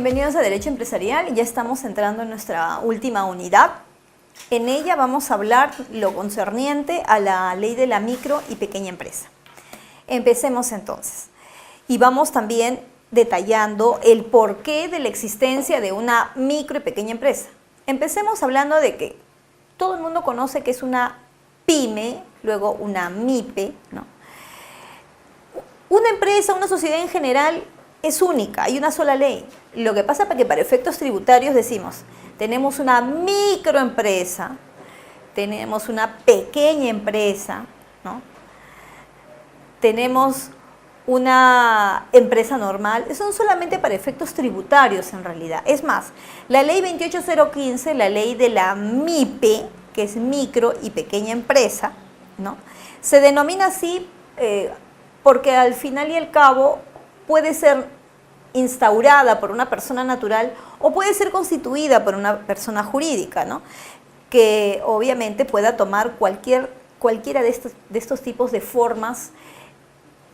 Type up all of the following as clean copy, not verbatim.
bienvenidos a Derecho Empresarial. Ya estamos entrando en nuestra última unidad. En ella vamos a hablar lo concerniente a la ley de la micro y pequeña empresa. Empecemos entonces. Y vamos también detallando el porqué de la existencia de una micro y pequeña empresa. Empecemos hablando de que todo el mundo conoce que es una pyme, luego una MIPE, ¿no? Una empresa, una sociedad en general es única, hay una sola ley. Lo que pasa es que para efectos tributarios decimos, tenemos una microempresa, tenemos una pequeña empresa, ¿no? Tenemos una empresa normal, son solamente para efectos tributarios en realidad. Es más, la ley 28015, la ley de la MIPE, que es micro y pequeña empresa, ¿no? Se denomina así porque al final y al cabo puede ser instaurada por una persona natural o puede ser constituida por una persona jurídica, ¿no? Que obviamente pueda tomar cualquiera de estos tipos de formas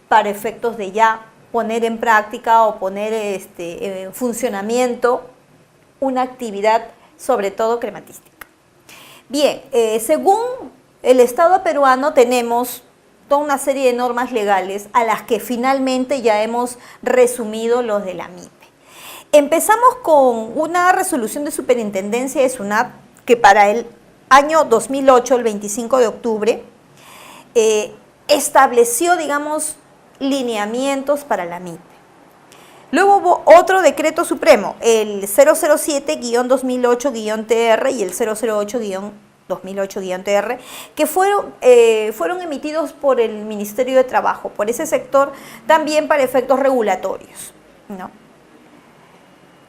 para efectos de ya poner en práctica o poner en funcionamiento una actividad, sobre todo crematística. Bien, según el Estado peruano tenemos toda una serie de normas legales a las que finalmente ya hemos resumido los de la MIPE. Empezamos con una resolución de superintendencia de SUNAT que para el año 2008, el 25 de octubre, estableció, digamos, lineamientos para la MIPE. Luego hubo otro decreto supremo, el 007-2008-TR y el 008-2008-TR, que fueron emitidos por el Ministerio de Trabajo, por ese sector, también para efectos regulatorios, ¿no?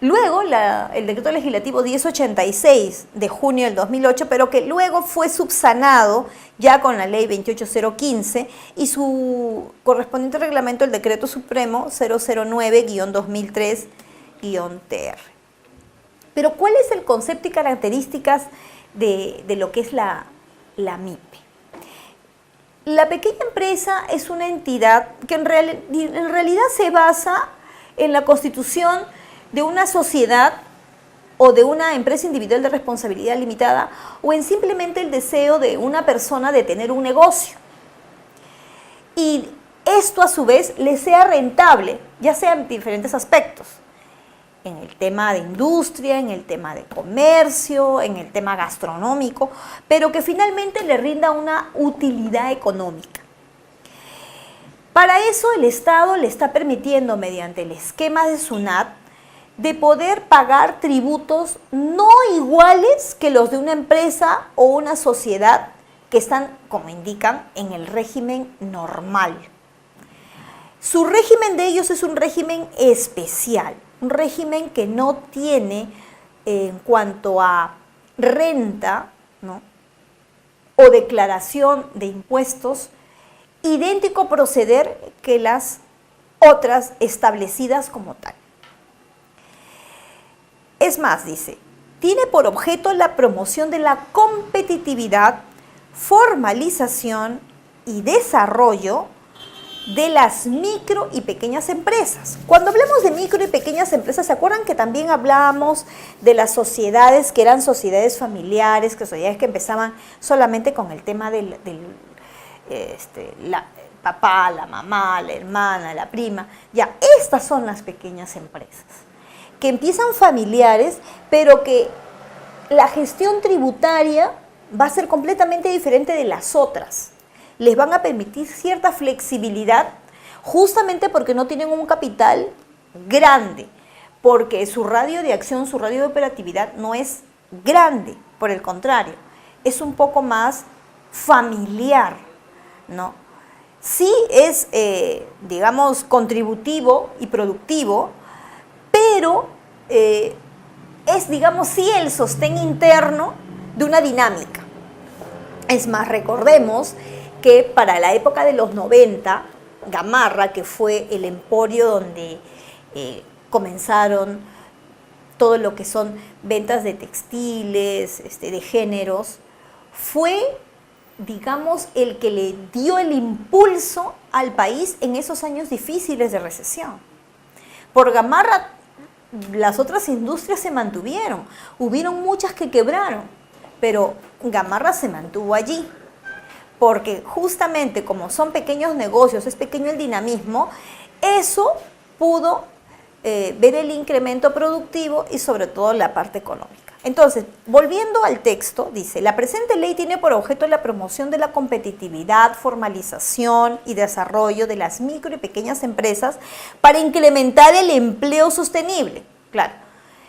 Luego el decreto legislativo 1086 de junio del 2008, pero que luego fue subsanado ya con la ley 28015 y su correspondiente reglamento, el decreto supremo 009-2003-TR. Pero ¿cuál es el concepto y características de lo que es la MIPE? La pequeña empresa es una entidad que en realidad se basa en la constitución de una sociedad o de una empresa individual de responsabilidad limitada o en simplemente el deseo de una persona de tener un negocio. Y esto a su vez le sea rentable, ya sea en diferentes aspectos. En el tema de industria, en el tema de comercio, en el tema gastronómico, pero que finalmente le rinda una utilidad económica. Para eso el Estado le está permitiendo, mediante el esquema de SUNAT, de poder pagar tributos no iguales que los de una empresa o una sociedad que están, como indican, en el régimen normal. Su régimen de ellos es un régimen especial, un régimen que no tiene en cuanto a renta, ¿no?, o declaración de impuestos, idéntico proceder que las otras establecidas como tal. Es más, dice, tiene por objeto la promoción de la competitividad, formalización y desarrollo de las micro y pequeñas empresas. Cuando hablamos de micro y pequeñas empresas, ¿se acuerdan que también hablábamos de las sociedades que eran sociedades familiares, que sociedades que empezaban solamente con el tema del papá, la mamá, la hermana, la prima? Ya, estas son las pequeñas empresas, que empiezan familiares, pero que la gestión tributaria va a ser completamente diferente de las otras. Les van a permitir cierta flexibilidad justamente porque no tienen un capital grande, porque su radio de acción, su radio de operatividad no es grande, por el contrario, es un poco más familiar, ¿no? Sí es, digamos, contributivo y productivo, pero es, digamos, sí el sostén interno de una dinámica. Es más, recordemos que para la época de los 90, Gamarra, que fue el emporio donde comenzaron todo lo que son ventas de textiles, de géneros, fue, digamos, el que le dio el impulso al país en esos años difíciles de recesión. Por Gamarra las otras industrias se mantuvieron. Hubieron muchas que quebraron, pero Gamarra se mantuvo allí. Porque justamente como son pequeños negocios, es pequeño el dinamismo, eso pudo ver el incremento productivo y sobre todo la parte económica. Entonces, volviendo al texto, dice, la presente ley tiene por objeto la promoción de la competitividad, formalización y desarrollo de las micro y pequeñas empresas para incrementar el empleo sostenible. Claro,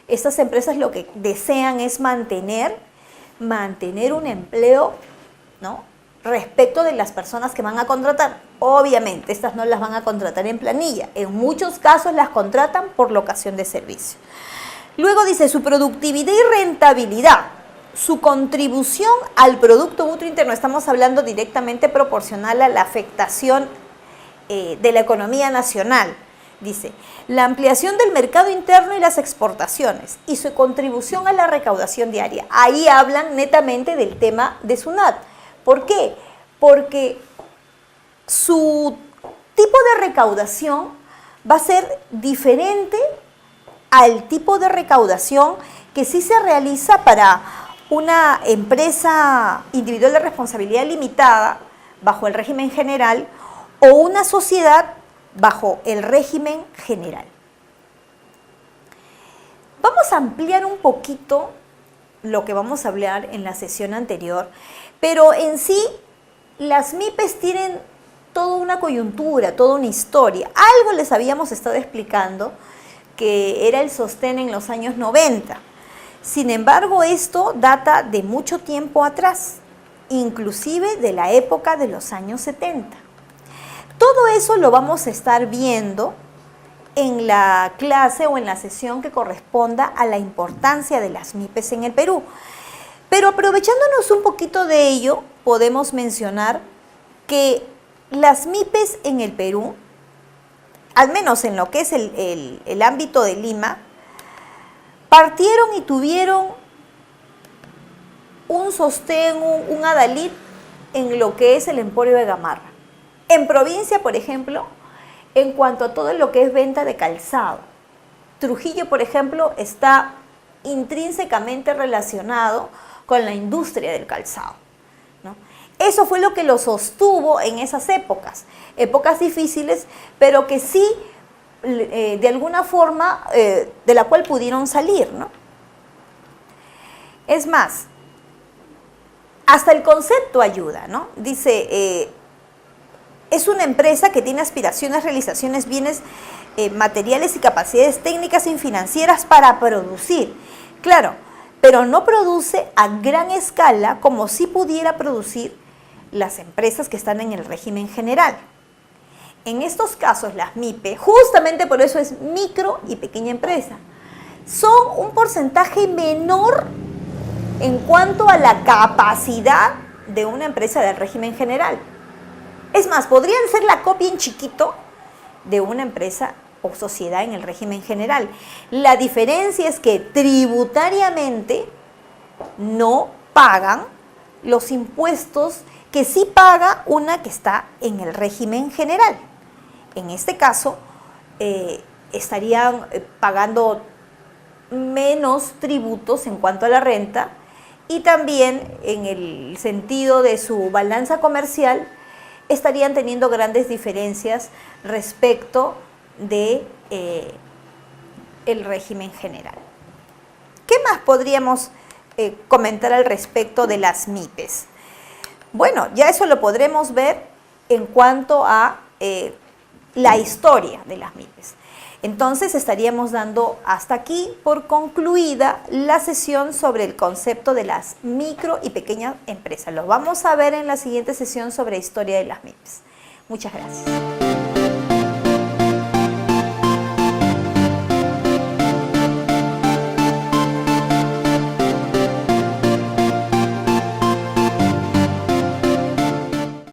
estas empresas lo que desean es mantener un empleo, ¿no?, respecto de las personas que van a contratar. Obviamente, estas no las van a contratar en planilla. En muchos casos las contratan por locación de servicio. Luego dice, su productividad y rentabilidad, su contribución al Producto Bruto Interno, estamos hablando directamente proporcional a la afectación de la economía nacional. Dice, la ampliación del mercado interno y las exportaciones y su contribución a la recaudación diaria. Ahí hablan netamente del tema de SUNAT. ¿Por qué? Porque su tipo de recaudación va a ser diferente al tipo de recaudación que sí se realiza para una empresa individual de responsabilidad limitada bajo el régimen general o una sociedad bajo el régimen general. Vamos a ampliar un poquito lo que vamos a hablar en la sesión anterior, pero en sí las MIPES tienen toda una coyuntura, toda una historia. Algo les habíamos estado explicando que era el sostén en los años 90. Sin embargo, esto data de mucho tiempo atrás, inclusive de la época de los años 70. Todo eso lo vamos a estar viendo en la clase o en la sesión que corresponda a la importancia de las MIPES en el Perú. Pero aprovechándonos un poquito de ello, podemos mencionar que las MIPES en el Perú, al menos en lo que es el ámbito de Lima, partieron y tuvieron un sostén, un adalid en lo que es el Emporio de Gamarra. En provincia, por ejemplo, en cuanto a todo lo que es venta de calzado. Trujillo, por ejemplo, está intrínsecamente relacionado con la industria del calzado, ¿no? Eso fue lo que lo sostuvo en esas épocas difíciles, pero que sí, de alguna forma, de la cual pudieron salir, ¿no? Es más, hasta el concepto ayuda, ¿no? Dice, es una empresa que tiene aspiraciones, realizaciones, bienes materiales y capacidades técnicas y financieras para producir. Claro, pero no produce a gran escala como si pudiera producir las empresas que están en el régimen general. En estos casos, las MIPE, justamente por eso es micro y pequeña empresa, son un porcentaje menor en cuanto a la capacidad de una empresa del régimen general. Es más, podrían ser la copia en chiquito de una empresa o sociedad en el régimen general. La diferencia es que tributariamente no pagan los impuestos que sí paga una que está en el régimen general. En este caso, estarían pagando menos tributos en cuanto a la renta y también en el sentido de su balanza comercial estarían teniendo grandes diferencias respecto de el régimen general. ¿Qué más podríamos comentar al respecto de las MIPES? Bueno, ya eso lo podremos ver en cuanto a la historia de las MIPES. Entonces estaríamos dando hasta aquí por concluida la sesión sobre el concepto de las micro y pequeñas empresas. Lo vamos a ver en la siguiente sesión sobre historia de las MIPES. Muchas gracias.